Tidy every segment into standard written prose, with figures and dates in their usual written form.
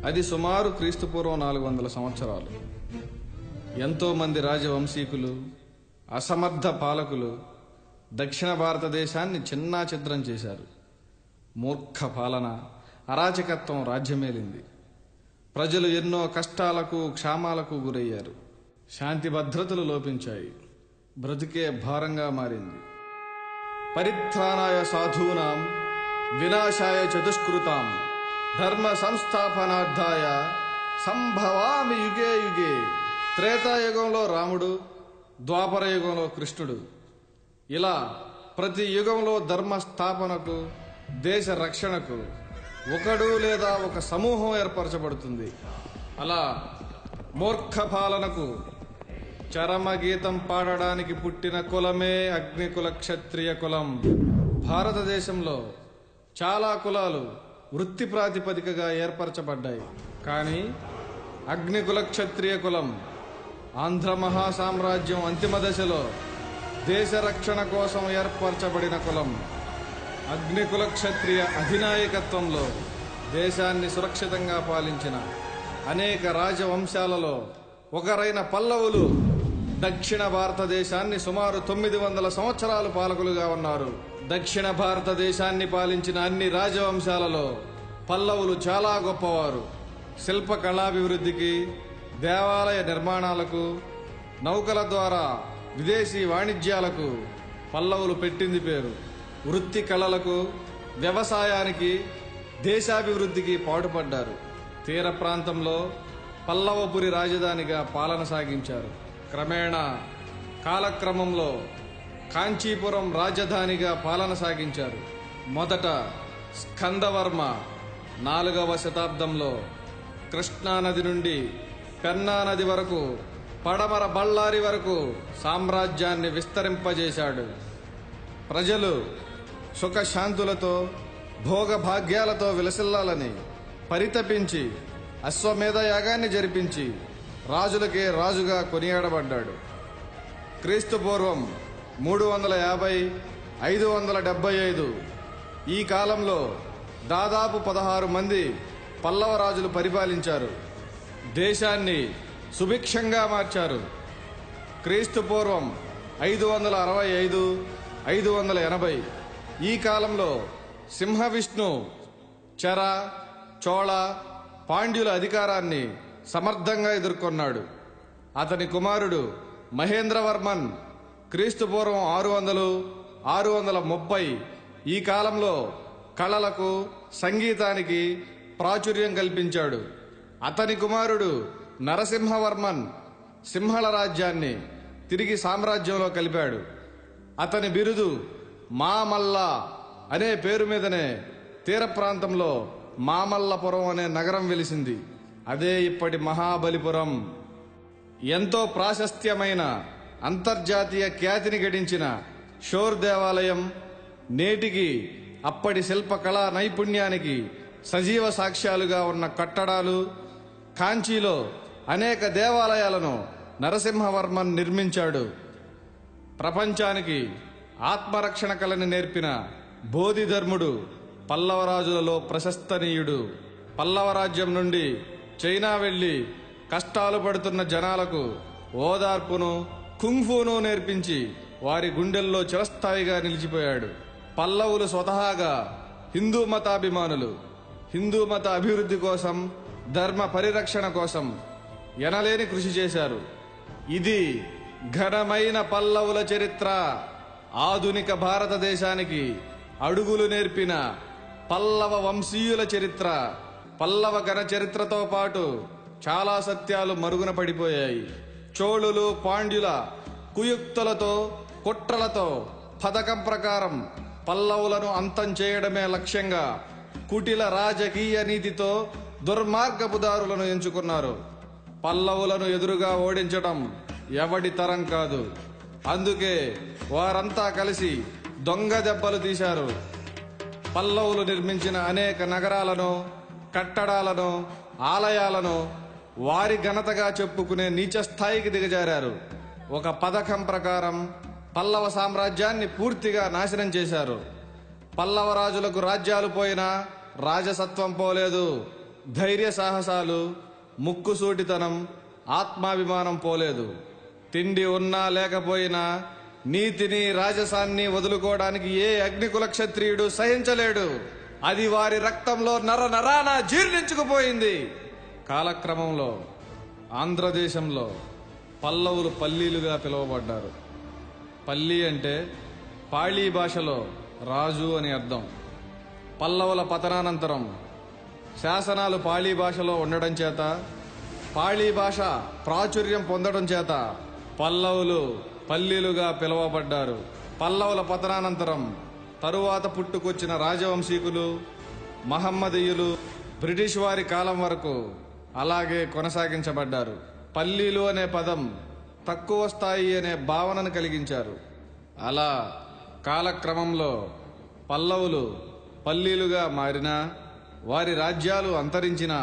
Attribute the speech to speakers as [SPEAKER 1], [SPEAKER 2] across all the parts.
[SPEAKER 1] అది సుమారు క్రీస్తుపూర్వం 400 సంవత్సరాలు. ఎంతోమంది రాజవంశీకులు, అసమర్థ పాలకులు దక్షిణ భారతదేశాన్ని చిన్నాచిద్రం చేశారు. మూర్ఖ పాలన, అరాచకత్వం రాజ్యమేలింది. ప్రజలు ఎన్నో కష్టాలకు, క్షామాలకు గురయ్యారు. శాంతి భద్రతలు లోపించాయి. బ్రతుకే భారంగా మారింది. పరిత్రాణాయ సాధూనాం వినాశాయ చతుష్కృతాం ధర్మ సంస్థాపనార్థాయ సంభవామి యుగే యుగే. త్రేతాయుగంలో రాముడు, ద్వాపర యుగంలో కృష్ణుడు. ఇలా ప్రతి యుగంలో ధర్మ స్థాపనకు, దేశ రక్షణకు ఒకడు లేదా ఒక సమూహం ఏర్పరచబడుతుంది. అలా మూర్ఖ పాలనకు చరమగీతం పాడడానికి పుట్టిన కులమే అగ్నికుల క్షత్రియ కులం. భారతదేశంలో చాలా కులాలు వృత్తి ప్రాతిపదికగా ఏర్పరచబడ్డాయి. కానీ అగ్నికుల క్షత్రియ కులం ఆంధ్ర మహాసామ్రాజ్యం అంతిమ దశలో దేశ రక్షణ కోసం ఏర్పరచబడిన కులం. అగ్నికుల క్షత్రియ అధినాయకత్వంలో దేశాన్ని సురక్షితంగా పాలించిన అనేక రాజవంశాలలో ఒకరైన పల్లవులు దక్షిణ భారతదేశాన్ని సుమారు 900 సంవత్సరాలు పాలకులుగా ఉన్నారు. దక్షిణ భారతదేశాన్ని పాలించిన అన్ని రాజవంశాలలో పల్లవులు చాలా గొప్పవారు. శిల్ప కళాభివృద్ధికి, దేవాలయ నిర్మాణాలకు, నౌకల ద్వారా విదేశీ వాణిజ్యాలకు పల్లవులు పెట్టింది పేరు. వృత్తి కళలకు, వ్యవసాయానికి, దేశాభివృద్ధికి పాటుపడ్డారు. తీర ప్రాంతంలో పల్లవపురి రాజధానిగా పాలన సాగించారు. క్రమేణా కాలక్రమంలో కాంచీపురం రాజధానిగా పాలన సాగించారు. మొదట స్కందవర్మ 4వ శతాబ్దంలో కృష్ణానది నుండి పెన్నా నది వరకు, పడమర బళ్ళారి వరకు సామ్రాజ్యాన్ని విస్తరింపజేశాడు. ప్రజలు సుఖశాంతులతో, భోగభాగ్యాలతో విలసిల్లాలని పరితపించి అశ్వమేధ యాగాన్ని జరిపించి రాజులకే రాజుగా కొనియాడబడ్డాడు. క్రీస్తు పూర్వం 350, 575 ఈ కాలంలో దాదాపు 16 మంది పల్లవ రాజులు పరిపాలించారు. దేశాన్ని సుభిక్షంగా మార్చారు. క్రీస్తు పూర్వం 565, 580 ఈ కాలంలో సింహవిష్ణు చెర, చోళ, పాండ్యుల అధికారాన్ని సమర్థంగా ఎదుర్కొన్నాడు. అతని కుమారుడు మహేంద్రవర్మన్ క్రీస్తు పూర్వం 600, 630 ఈ కాలంలో కళలకు, సంగీతానికి ప్రాచుర్యం కల్పించాడు. అతని కుమారుడు నరసింహవర్మన్ సింహళ రాజ్యాన్ని తిరిగి సామ్రాజ్యంలో కలిపాడు. అతని బిరుదు మామల్ల అనే పేరు మీదనే తీర ప్రాంతంలో మామల్లపురం అనే నగరం వెలిసింది. అదే ఇప్పటి మహాబలిపురం. ఎంతో ప్రాశస్త్యమైన, అంతర్జాతీయ ఖ్యాతిని గడించిన షోర్ దేవాలయం నేటికి అప్పటి శిల్పకళా నైపుణ్యానికి సజీవ సాక్ష్యాలుగా ఉన్న కట్టడాలు. కాంచీలో అనేక దేవాలయాలను నరసింహవర్మన్ నిర్మించాడు. ప్రపంచానికి ఆత్మరక్షణ కళని నేర్పిన బోధిధర్ముడు పల్లవరాజులలో ప్రశస్తనీయుడు. పల్లవ రాజ్యం నుండి చైనా వెళ్లి కష్టాలు పడుతున్న జనాలకు ఓదార్పును, కుంగ్ఫూను నేర్పించి వారి గుండెల్లో చిరస్థాయిగా నిలిచిపోయాడు. పల్లవులు స్వతహాగా హిందూ మతాభిమానులు. హిందూ మత అభివృద్ధి కోసం, ధర్మ పరిరక్షణ కోసం ఎనలేని కృషి చేశారు. ఇది ఘనమైన పల్లవుల చరిత్ర. ఆధునిక భారతదేశానికి అడుగులు నేర్పిన పల్లవ వంశీయుల చరిత్ర. పల్లవ ఘన చరిత్రతో పాటు చాలా సత్యాలు మరుగున పడిపోయాయి. చోళులు, పాండ్యుల కుయుక్తులతో, కుట్రలతో పథకం ప్రకారం పల్లవులను అంతం చేయడమే లక్ష్యంగా కుటిల రాజకీయ నీతితో దుర్మార్గపు దారులను ఎంచుకున్నారు. పల్లవులను ఎదురుగా ఓడించడం ఎవడి తరం కాదు. అందుకే వారంతా కలిసి దొంగ దెబ్బలు తీశారు. పల్లవులు నిర్మించిన అనేక నగరాలను, కట్టడాలను, ఆలయాలను వారి ఘనతగా చెప్పుకునే నీచ స్థాయికి దిగజారారు. ఒక పథకం ప్రకారం పల్లవ సామ్రాజ్యాన్ని పూర్తిగా నాశనం చేశారు. పల్లవ రాజులకు రాజ్యాలు పోయినా రాజసత్వం పోలేదు. ధైర్య సాహసాలు, ముక్కుసూటితనం, ఆత్మాభిమానం పోలేదు. తిండి ఉన్నా లేకపోయినా నీతిని, రాజసాన్ని వదులుకోవడానికి ఏ అగ్నికుల క్షత్రియుడు సహించలేడు. అది వారి రక్తంలో నరాన జీర్ణించుకుపోయింది. కాలక్రమంలో ఆంధ్రదేశంలో పల్లవులు పల్లీలుగా పిలువబడ్డారు. పల్లి అంటే పాళీ భాషలో రాజు అని అర్థం. పల్లవుల పతనానంతరం శాసనాలు పాళీ భాషలో ఉండడం చేత, పాళీ భాష ప్రాచుర్యం పొందడం చేత పల్లవులు పల్లీలుగా పిలువబడ్డారు. పల్లవుల పతనానంతరం తరువాత పుట్టుకొచ్చిన రాజవంశీకులు, మహమ్మదీయులు బ్రిటిష్ వారి కాలం వరకు అలాగే కొనసాగించబడ్డారు. పల్లీలు అనే పదం తక్కువ స్థాయి అనే భావనను కలిగించారు. అలా కాలక్రమంలో పల్లవులు పల్లీలుగా మారినా, వారి రాజ్యాలు అంతరించినా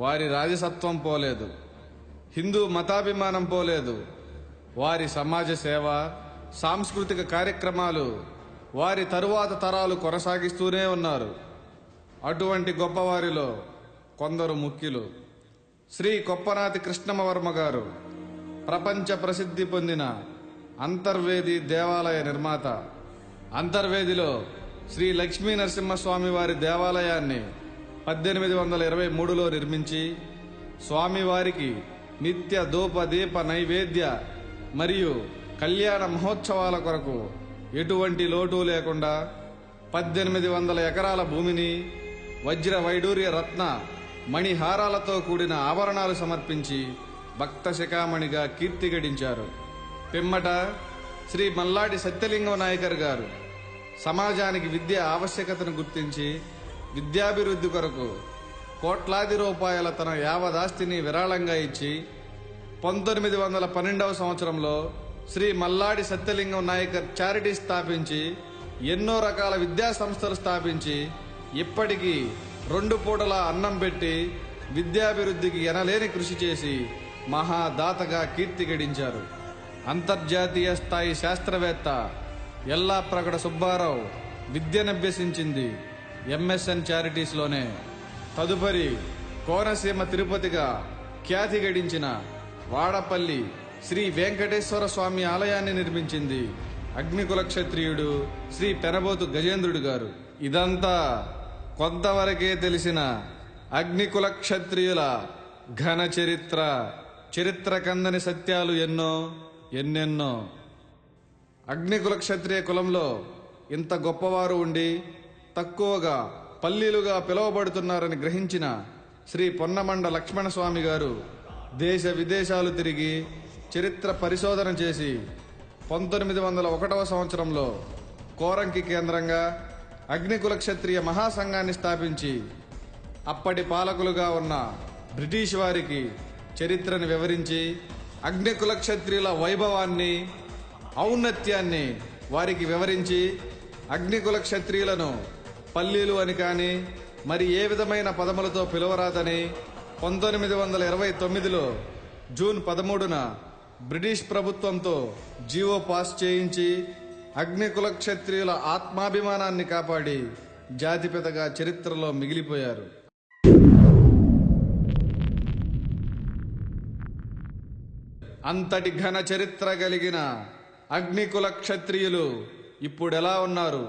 [SPEAKER 1] వారి రాజసత్వం పోలేదు. హిందూ మతాభిమానం పోలేదు. వారి సమాజ సేవ, సాంస్కృతిక కార్యక్రమాలు వారి తరువాత తరాలు కొనసాగిస్తూనే ఉన్నారు. అటువంటి గొప్పవారిలో కొందరు ముఖ్యులు. శ్రీ కొప్పనాతి కృష్ణమవర్మ గారు ప్రపంచ ప్రసిద్ధి పొందిన అంతర్వేది దేవాలయ నిర్మాత. అంతర్వేదిలో శ్రీ లక్ష్మీ నరసింహస్వామి వారి దేవాలయాన్ని 1823లో నిర్మించి, స్వామివారికి నిత్య ధూప దీప నైవేద్య మరియు కళ్యాణ మహోత్సవాల కొరకు ఎటువంటి లోటు లేకుండా 1800 ఎకరాల భూమిని వజ్ర వైడూర్య రత్న మణిహారాలతో కూడిన ఆభరణాలు సమర్పించి భక్త శిఖామణిగా కీర్తి గడించారు. పిమ్మట శ్రీ మల్లాడి సత్యలింగం నాయకర్ గారు సమాజానికి విద్య ఆవశ్యకతను గుర్తించి విద్యాభివృద్ధి కొరకు కోట్లాది రూపాయల తన యావదాస్తిని విరాళంగా ఇచ్చి 1912వ సంవత్సరంలో శ్రీ మల్లాడి సత్యలింగం నాయకర్ చారిటీ స్థాపించి ఎన్నో రకాల విద్యా సంస్థలు స్థాపించి ఇప్పటికీ 2 పూటల అన్నం పెట్టి విద్యాభివృద్ధికి ఎనలేని కృషి చేసి మహాదాతగా కీర్తి గడించారు. అంతర్జాతీయ స్థాయి శాస్త్రవేత్త ఎల్లాప్రగడ సుబ్బారావు విద్యనభ్యసించింది ఎంఎస్ఎన్ చారిటీస్లోనే. తదుపరి కోనసీమ తిరుపతిగా ఖ్యాతి గడించిన వాడపల్లి శ్రీ వెంకటేశ్వర స్వామి ఆలయాన్ని నిర్మించింది అగ్నికుల క్షత్రియుడు శ్రీ పెనబోతు గజేంద్రుడు గారు. ఇదంతా కొంతవరకే తెలిసిన అగ్నికుల క్షత్రియుల ఘన చరిత్ర. చరిత్ర కందని సత్యాలు ఎన్నెన్నో. అగ్నికుల క్షత్రియ కులంలో ఇంత గొప్పవారు ఉండి తక్కువగా పల్లీలుగా పిలువబడుతున్నారని గ్రహించిన శ్రీ పొన్నమండ లక్ష్మణస్వామి గారు దేశ విదేశాలు తిరిగి చరిత్ర పరిశోధన చేసి 1901వ సంవత్సరంలో కోరంకి కేంద్రంగా అగ్నికుల క్షత్రియ మహాసంఘాన్ని స్థాపించి అప్పటి పాలకులుగా ఉన్న బ్రిటిష్ వారికి చరిత్రను వివరించి అగ్నికుల క్షత్రియుల వైభవాన్ని, ఔన్నత్యాన్ని వారికి వివరించి అగ్నికుల క్షత్రియులను పల్లీలు అని కానీ మరి ఏ విధమైన పదములతో పిలువరాదని 1929లో జూన్ 13న బ్రిటిష్ ప్రభుత్వంతో జీవో పాస్ చేయించి అగ్నికుల క్షత్రియుల ఆత్మాభిమానాన్ని కాపాడి జాతిపితగా చరిత్రలో మిగిలిపోయారు. అంతటి ఘన చరిత్ర కలిగిన అగ్నికుల క్షత్రియులు ఇప్పుడెలా ఉన్నారు?